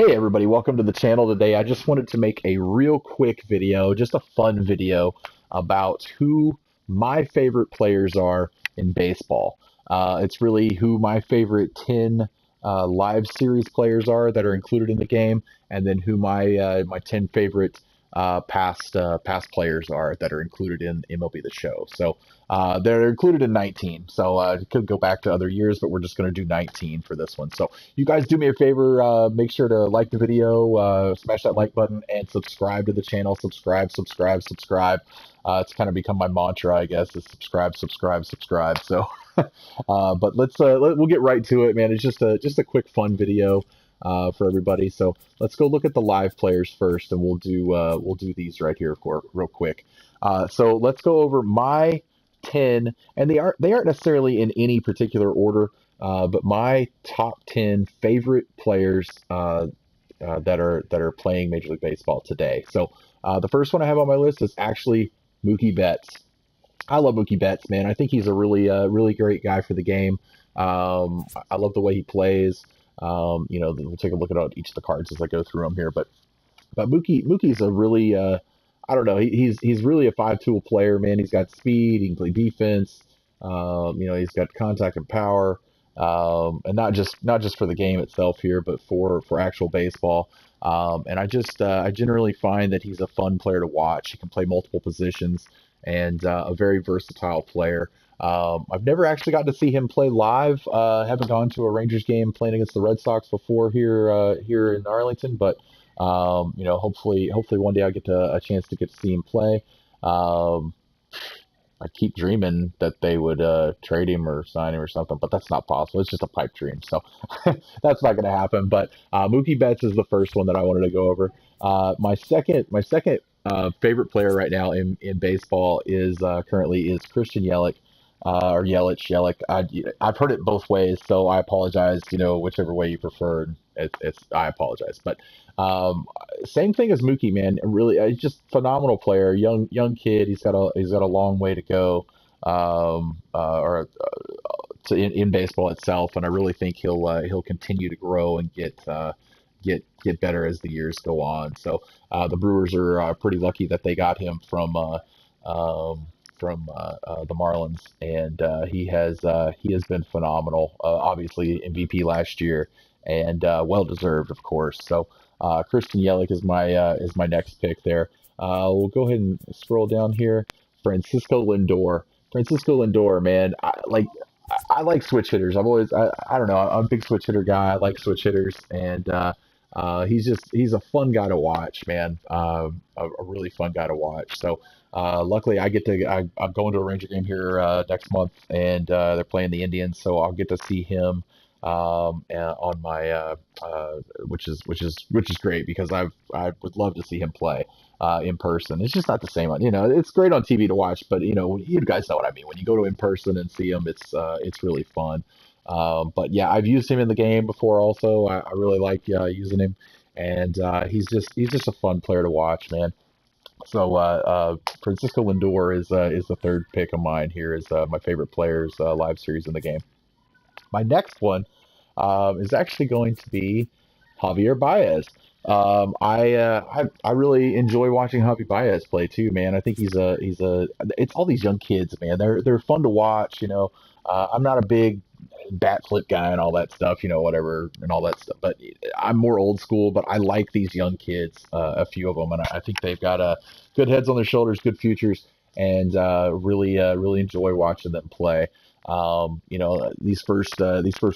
Hey everybody, welcome to the channel today. I just wanted to make a real quick video, just a fun video about who my favorite players are in baseball. It's really who my favorite 10 live series players are that are included in the game, and then who my 10 favorite past players are that are included in MLB The Show. So they're included in 19. So it could go back to other years, but we're just going to do 19 for this one. So you guys do me a favor, make sure to like the video, smash that like button, and subscribe to the channel. Subscribe. It's kind of become my mantra, I guess, is subscribe. So, but we'll get right to it, man. It's just a quick fun video for everybody. So let's go look at the live players first, and we'll do these right here real quick. So let's go over my 10, and they aren't necessarily in any particular order, but my top 10 favorite players that are playing Major League Baseball today. So the first one I have on my list is actually Mookie Betts. I love Mookie Betts, man. I think he's a really great guy for the game. I love the way he plays. We'll take a look at each of the cards as I go through them here, but Mookie's a really I don't know. He's really a five-tool player, man. He's got speed. He can play defense. He's got contact and power, and not just for the game itself here, but for actual baseball. And I generally find that he's a fun player to watch. He can play multiple positions, and a very versatile player. I've never actually gotten to see him play live. Haven't gone to a Rangers game playing against the Red Sox before here in Arlington, but hopefully one day I get a chance to get to see him play. I keep dreaming that they would trade him or sign him or something, but that's not possible. It's just a pipe dream, so that's not going to happen. But Mookie Betts is the first one that I wanted to go over. My second favorite player right now in baseball is currently Christian Yelich. Or Yelich. I've heard it both ways, so I apologize. Whichever way you prefer, I apologize. But same thing as Mookie, man. Really, he's just phenomenal player. Young kid. He's got a long way to go, in baseball itself, and I really think he'll continue to grow and get better as the years go on. So the Brewers are pretty lucky that they got him from the Marlins, and he has been phenomenal. Obviously MVP last year, and well deserved, of course. So Christian Yelich is my next pick there. We'll go ahead and scroll down here. Francisco Lindor, man. I like switch hitters. I don't know. I'm a big switch hitter guy. I like switch hitters, and he's a fun guy to watch, man. A really fun guy to watch. So luckily, I'm going to a Ranger game here next month, and they're playing the Indians, so I'll get to see him on my which is great, because I would love to see him play in person. It's just not the same. It's great on TV to watch, but you guys know what I mean. When you go to in person and see him, it's really fun. But yeah, I've used him in the game before. Also, I really like using him, and he's just a fun player to watch, man. So Francisco Lindor is the third pick of mine here, is my favorite players live series in the game. My next one is actually going to be Javier Baez. I really enjoy watching Javi Baez play too, man. I think it's all these young kids, man. They're fun to watch. I'm not a big bat flip guy and all that stuff, whatever and all that stuff. But I'm more old school. But I like these young kids, a few of them, and I think they've got good heads on their shoulders, good futures, and really enjoy watching them play. These first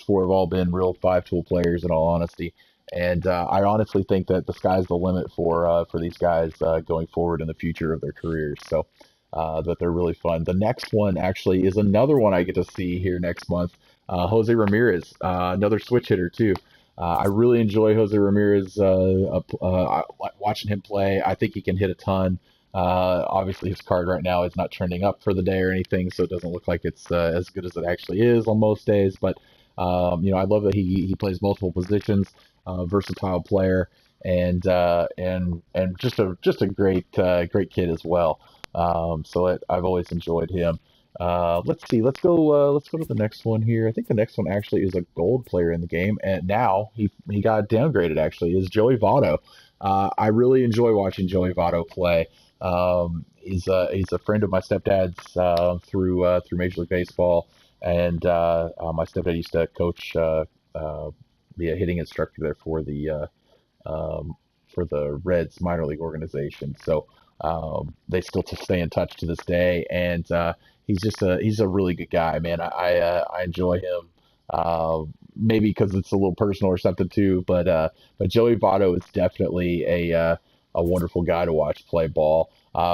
four have all been real five-tool players, in all honesty. And I honestly think that the sky's the limit for these guys going forward in the future of their careers. So that they're really fun. The next one actually is another one I get to see here next month. Jose Ramirez, another switch hitter too. I really enjoy Jose Ramirez. Watching him play, I think he can hit a ton. Obviously, his card right now is not trending up for the day or anything, so it doesn't look like it's as good as it actually is on most days. But I love that he plays multiple positions, versatile player, and just a great kid as well. I've always enjoyed him. Let's see. Let's go. Let's go to the next one here. I think the next one actually is a gold player in the game, and now he got downgraded. Actually, is Joey Votto. I really enjoy watching Joey Votto play. He's a friend of my stepdad's through Major League Baseball, and my stepdad used to coach be a hitting instructor there for the Reds minor league organization. So they still stay in touch to this day, and he's a really good guy, man. I enjoy him. Maybe because it's a little personal or something too, but Joey Votto is definitely a wonderful guy to watch play ball.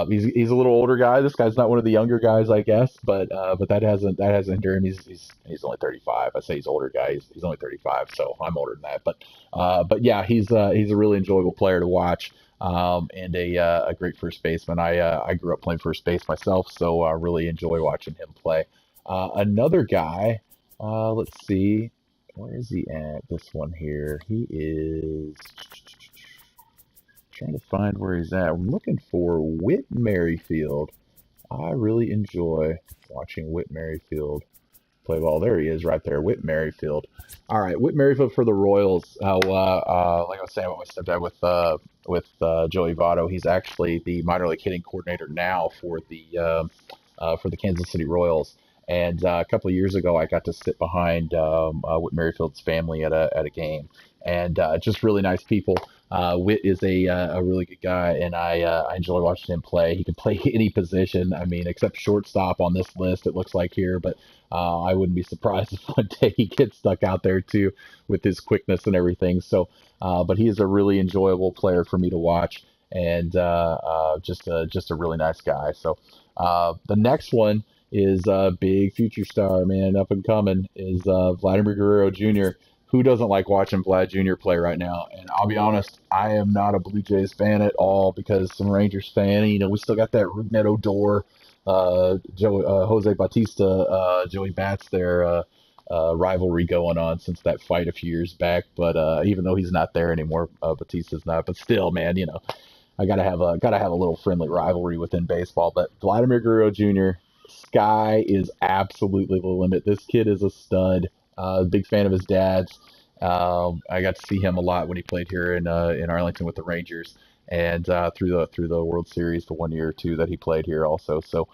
He's a little older guy. This guy's not one of the younger guys, I guess, but that hasn't hindered him. He's only 35. I say he's an older guy. He's only 35, so I'm older than that. But yeah, he's a really enjoyable player to watch. And a great first baseman. I grew up playing first base myself, so I really enjoy watching him play. Another guy, let's see, where is he at? This one here, he is trying to find where he's at. I'm looking for Whit Merrifield. I really enjoy watching Whit Merrifield play ball. There he is, right there, Whit Merrifield. All right, Whit Merrifield for the Royals. Like I was saying about my stepdad with Joey Votto, he's actually the minor league hitting coordinator now for the Kansas City Royals. And a couple of years ago, I got to sit behind Whit Merrifield's family at a game, and just really nice people. Whit is a really good guy, and I enjoy watching him play. He can play any position, I mean, except shortstop on this list, it looks like here, but I wouldn't be surprised if one day he gets stuck out there too with his quickness and everything. So, but he is a really enjoyable player for me to watch, and just a really nice guy. So the next one is a big future star, man, up and coming, is Vladimir Guerrero Jr. Who doesn't like watching Vlad Jr. play right now? And I'll be honest, I am not a Blue Jays fan at all because I'm a Rangers fan. And, you know, we still got that Rougned Odor, Jose Bautista, Joey Bats there rivalry going on since that fight a few years back. But even though he's not there anymore, Bautista's not. But still, man, you know, I gotta have a little friendly rivalry within baseball. But Vladimir Guerrero Jr. Sky is absolutely the limit. This kid is a stud. Big fan of his dad's. I got to see him a lot when he played here in Arlington with the Rangers, and through the World Series, the 1 year or two that he played here also. So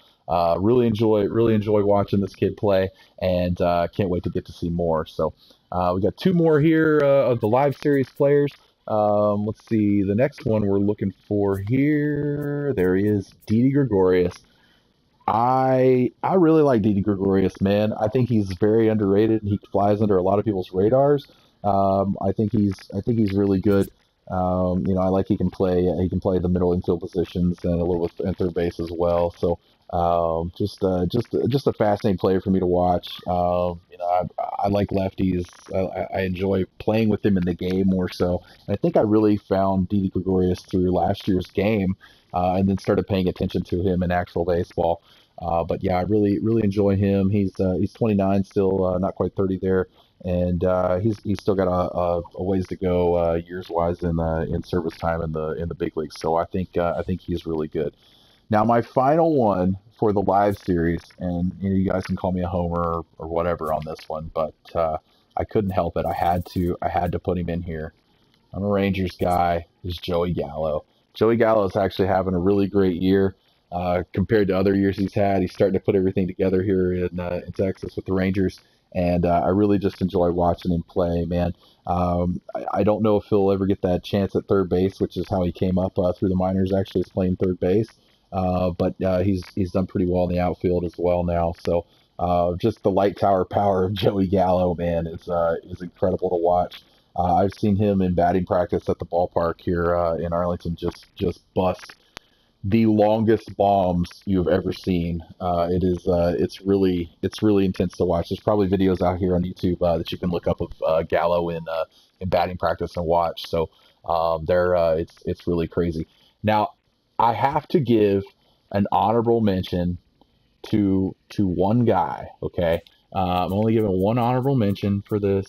really enjoy watching this kid play, and can't wait to get to see more. So we got two more here of the live series players. Let's see, the next one we're looking for here. There he is, Didi Gregorius. I really like Didi Gregorius, man. I think he's very underrated. He flies under a lot of people's radars. I think he's really good. You know, I like he can play the middle infield positions and a little bit in third base as well. So just a fascinating player for me to watch. You know, I like lefties. I enjoy playing with him in the game more so. And I think I really found Didi Gregorius through last year's game, and then started paying attention to him in actual baseball. But yeah, I really enjoy him. He's 29 still, not quite 30 there, and he's still got a ways to go years wise in service time in the big leagues. So I think he's really good. Now my final one for the live series, and you know, you guys can call me a homer or whatever on this one, but I couldn't help it. I had to put him in here. I'm a Rangers guy. Is Joey Gallo. Joey Gallo is actually having a really great year compared to other years he's had. He's starting to put everything together here in Texas with the Rangers, and I really just enjoy watching him play, man. I don't know if he'll ever get that chance at third base, which is how he came up through the minors. Actually, is playing third base, but he's done pretty well in the outfield as well now. So just the light tower power of Joey Gallo, man, is incredible to watch. I've seen him in batting practice at the ballpark here in Arlington just bust the longest bombs you've ever seen. It's really intense to watch. There's probably videos out here on YouTube that you can look up of Gallo in batting practice and watch. So it's really crazy. Now I have to give an honorable mention to one guy. Okay, I'm only giving one honorable mention for this,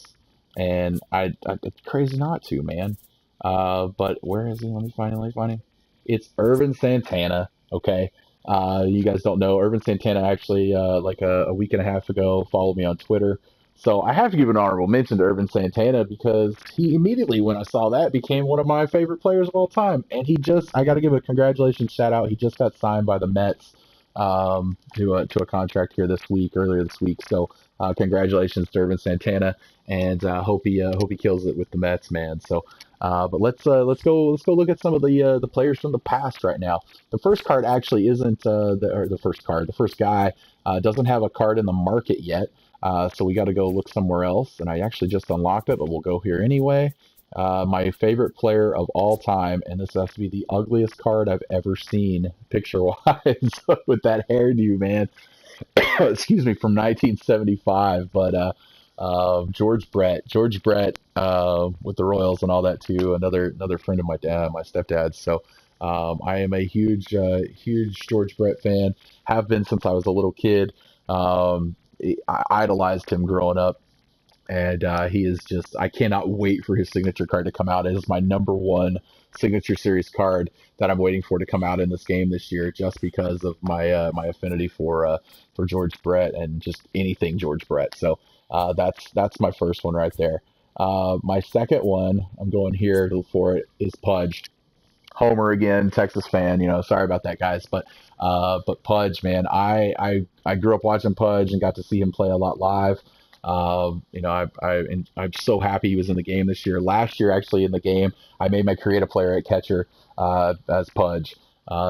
and it's crazy not to, man. But where is he? Let me find him. It's Irvin Santana. Okay. You guys don't know, Urban Santana actually, like a week and a half ago, followed me on Twitter. So I have to give an honorable mention to Urban Santana because he immediately, when I saw that, became one of my favorite players of all time. And I got to give a congratulations shout out. He just got signed by the Mets to a contract here earlier this week. So congratulations to Urban Santana, and hope he kills it with the Mets, man. So, but let's go look at some of the players from the past right now. The first card actually isn't the first card. The first guy doesn't have a card in the market yet, so we got to go look somewhere else. And I actually just unlocked it, but we'll go here anyway. My favorite player of all time, and this has to be the ugliest card I've ever seen picture-wise with that hairdo, man. Excuse me, from 1975. But George Brett, with the Royals and all that too. Another friend of my stepdad's. So I am a huge George Brett fan. Have been since I was a little kid. I idolized him growing up, and he is just, I cannot wait for his signature card to come out. It is my number one signature series card that I'm waiting for to come out in this game this year, just because of my affinity for George Brett and just anything George Brett. So that's my first one right there. My second one, I'm going here for it, is Pudge. Homer again, Texas fan. Sorry about that, guys. But Pudge, man, I grew up watching Pudge and got to see him play a lot live. I'm so happy he was in the game this year. Last year, actually, in the game, I made my creative player at catcher as Pudge.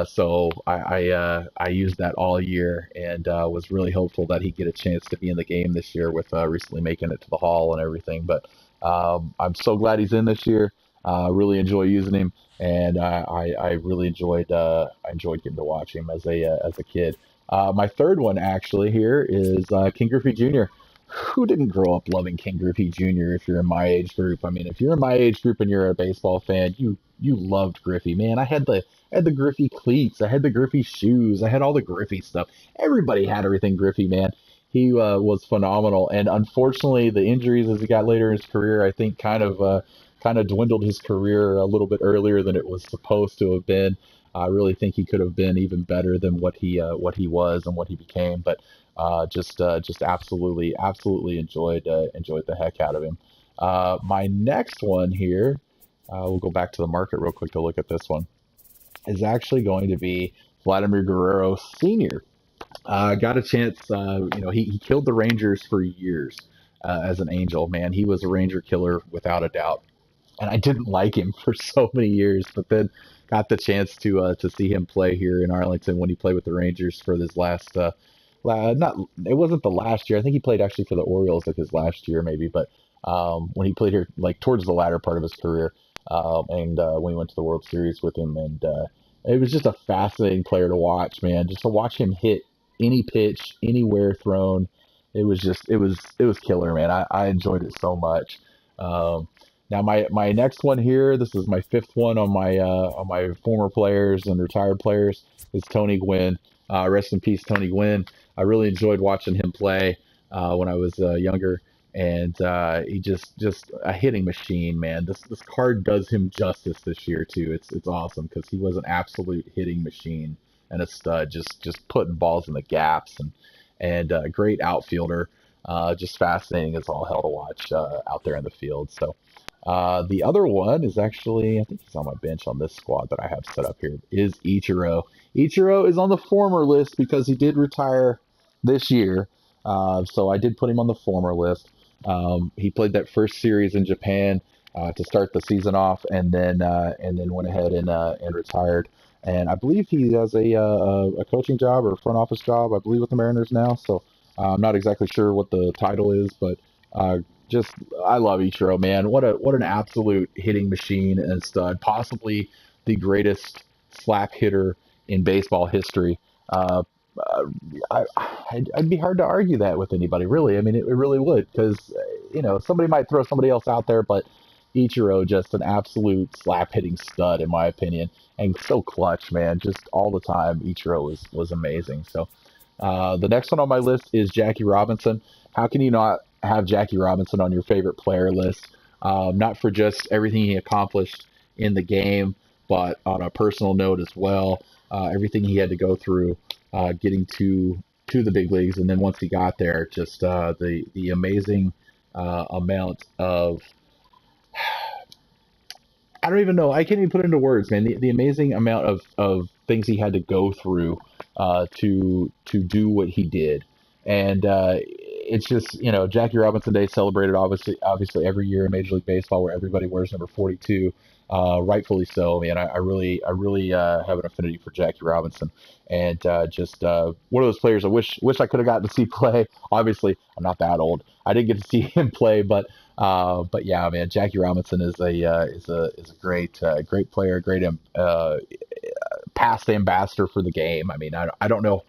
So I used that all year, and was really hopeful that he'd get a chance to be in the game this year with recently making it to the Hall and everything. But I'm so glad he's in this year. Really enjoy using him, and I really enjoyed getting to watch him as a kid. My third one actually here is King Griffey Jr. Who didn't grow up loving King Griffey Jr. if you're in my age group? I mean, if you're in my age group and you're a baseball fan, you loved Griffey, man. I had the Griffey cleats, I had the Griffey shoes, I had all the Griffey stuff. Everybody had everything Griffey, man. He was phenomenal, and unfortunately, the injuries as he got later in his career, I think, kind of dwindled his career a little bit earlier than it was supposed to have been. I really think he could have been even better than what he was and what he became. But just absolutely enjoyed the heck out of him. My next one here, we'll go back to the market real quick to look at this one, is actually going to be Vladimir Guerrero Sr. Got a chance, he killed the Rangers for years as an Angel, man. He was a Ranger killer without a doubt. And I didn't like him for so many years, but then got the chance to see him play here in Arlington when he played with the Rangers for this last not it wasn't the last year. I think he played actually for the Orioles like his last year maybe, but when he played here like towards the latter part of his career, and when he went to the World Series with him, and it was just a fascinating player to watch, man. Just to watch him hit any pitch, anywhere thrown, it was killer, man. I enjoyed it so much. Now my next one here, this is my fifth one on my former players and retired players, is Tony Gwynn. Rest in peace, Tony Gwynn. I really enjoyed watching him play when I was younger, and he just a hitting machine, man. This card does him justice this year too. It's awesome because he was an absolute hitting machine and a stud, just putting balls in the gaps, and a great outfielder. Just fascinating as all hell to watch out there in the field. So. The other one is actually, I think he's on my bench on this squad that I have set up here, is Ichiro. Ichiro is on the former list because he did retire this year. So I did put him on the former list. He played that first series in Japan to start the season off, and then went ahead and retired. And I believe he has a coaching job or a front office job, I believe, with the Mariners now. So I'm not exactly sure what the title is, but just I love Ichiro, man. What an absolute hitting machine and stud. Possibly the greatest slap hitter in baseball history. I'd be hard to argue that with anybody, really. I mean, it really would, because somebody might throw somebody else out there, but Ichiro, just an absolute slap hitting stud in my opinion, and so clutch, man. Just all the time, Ichiro was amazing. So the next one on my list is Jackie Robinson. How can you not have Jackie Robinson on your favorite player list? Not for just everything he accomplished in the game, but on a personal note as well. everything he had to go through getting to the big leagues, and then once he got there, just the amazing amount of, I don't even know. I can't even put it into words, man. The amazing amount of things he had to go through to do what he did, and it's just, Jackie Robinson Day celebrated obviously every year in Major League Baseball, where everybody wears number 42, rightfully so. Man, I really have an affinity for Jackie Robinson, and just one of those players I wish I could have gotten to see play. Obviously, I'm not that old. I didn't get to see him play, but yeah, man, Jackie Robinson is a great player, great past ambassador for the game. I mean, I don't know.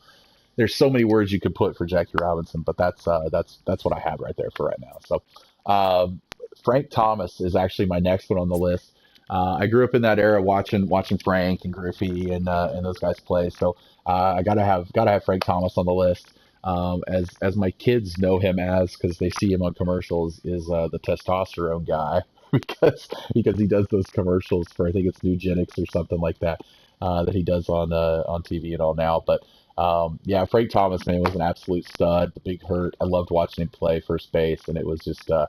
There's so many words you could put for Jackie Robinson, but that's what I have right there for right now. So Frank Thomas is actually my next one on the list. I grew up in that era watching Frank and Griffey and those guys play. So I gotta have Frank Thomas on the list. As my kids know him as, because they see him on commercials, is the testosterone guy because he does those commercials for, I think it's Nugenics or something like that, that he does on TV and all now. But yeah, Frank Thomas, man, was an absolute stud. The big hurt. I loved watching him play first base, and it was just a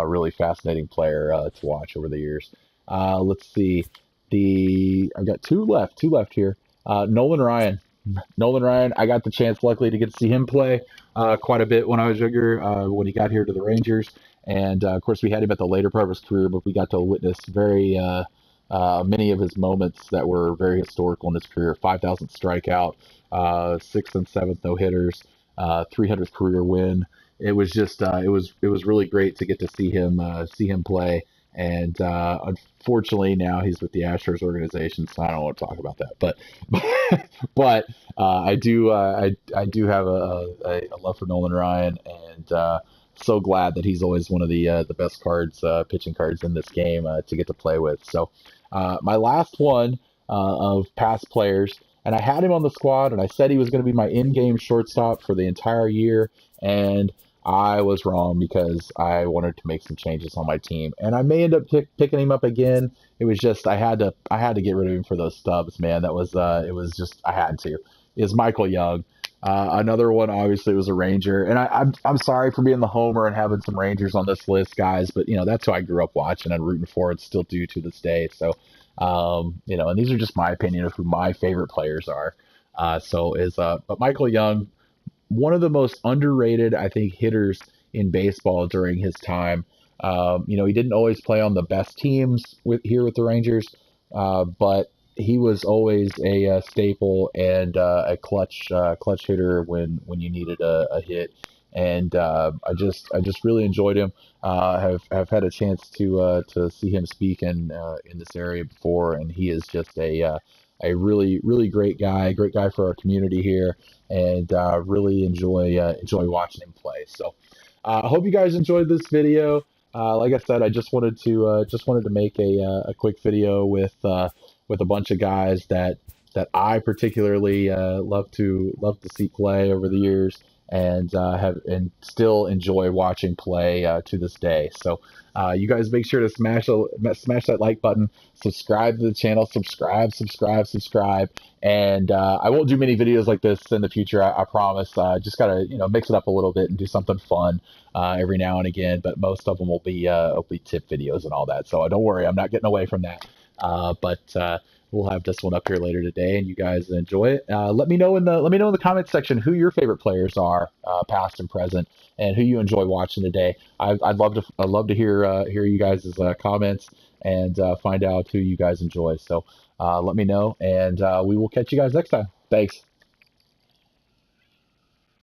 really fascinating player to watch over the years. Let's see. I've got two left here. Nolan Ryan. Nolan Ryan, I got the chance, luckily, to get to see him play quite a bit when I was younger, when he got here to the Rangers. And, of course, we had him at the later part of his career, but we got to witness very many of his moments that were very historical in his career. 5,000th strikeout, 6th and 7th no-hitters, 300th career win. It was just it was really great to get to see him play. And unfortunately, now he's with the Astros organization, so I don't want to talk about that. But I do have a love for Nolan Ryan, and so glad that he's always one of the best pitching cards in this game to get to play with. So my last one of past players, and I had him on the squad, and I said he was going to be my in-game shortstop for the entire year, and I was wrong because I wanted to make some changes on my team, and I may end up picking him up again. It was just I had to get rid of him for those stubs, man. That was it was just I had to. Is Michael Young. Another one, obviously, was a Ranger, and I'm sorry for being the homer and having some Rangers on this list, guys, but that's who I grew up watching and rooting for, and still do to this day. So, and these are just my opinion of who my favorite players are. But Michael Young, one of the most underrated, I think, hitters in baseball during his time. He didn't always play on the best teams here with the Rangers, but he was always a staple and a clutch hitter when you needed a hit. And I just really enjoyed him. Have had a chance to see him speak in this area before, and he is just a really great guy for our community here, and really enjoy watching him play. So I hope you guys enjoyed this video. Like I said, I just wanted to make a quick video with a bunch of guys that I particularly love to see play over the years, and still enjoy watching play to this day. So you guys make sure to smash that like button, subscribe to the channel, subscribe, and I won't do many videos like this in the future, I promise. Just gotta mix it up a little bit and do something fun every now and again, but most of them will be tip videos and all that. So don't worry, I'm not getting away from that. But we'll have this one up here later today, and you guys enjoy it. Let me know in the comments section who your favorite players are, past and present, and who you enjoy watching today. I'd love to hear you guys' comments and find out who you guys enjoy. So let me know, and we will catch you guys next time. Thanks.